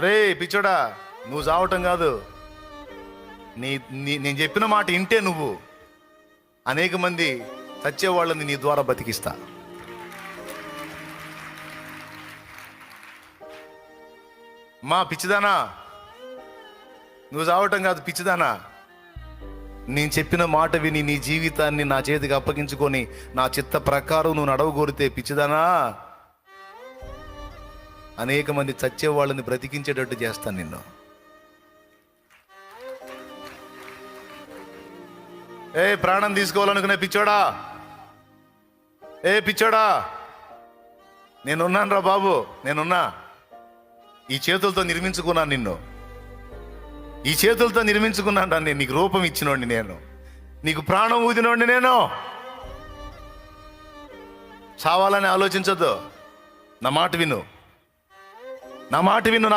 రే పిచ్చోడా, నువ్వు చావటం కాదు, నేను చెప్పిన మాట వింటే నువ్వు అనేక మంది చచ్చేవాళ్ళని నీ ద్వారా బతికిస్తా. మా పిచ్చిదానా, నువ్వు చావటం కాదు పిచ్చిదానా, నేను చెప్పిన మాట విని నీ జీవితాన్ని నా చేతికి అప్పగించుకొని నా చిత్త ప్రకారం నువ్వు నడవగోరితే పిచ్చిదానా, అనేక మంది చచ్చే వాళ్ళని బ్రతికించేటట్టు చేస్తాను నిన్ను. ప్రాణం తీసుకోవాలనుకునే పిచ్చోడా, పిచ్చోడా, నేనున్నాను రా బాబు, నేనున్నా. ఈ చేతులతో నిర్మించుకున్నాను నిన్ను, ఈ చేతులతో నిర్మించుకున్నాను రా. నేను నీకు రూపం ఇచ్చినోడిని, నేను నీకు ప్రాణం ఊదినోడిని. నేను చావాలని ఆలోచించొద్దు, నా మాట విను, నా మాట విను.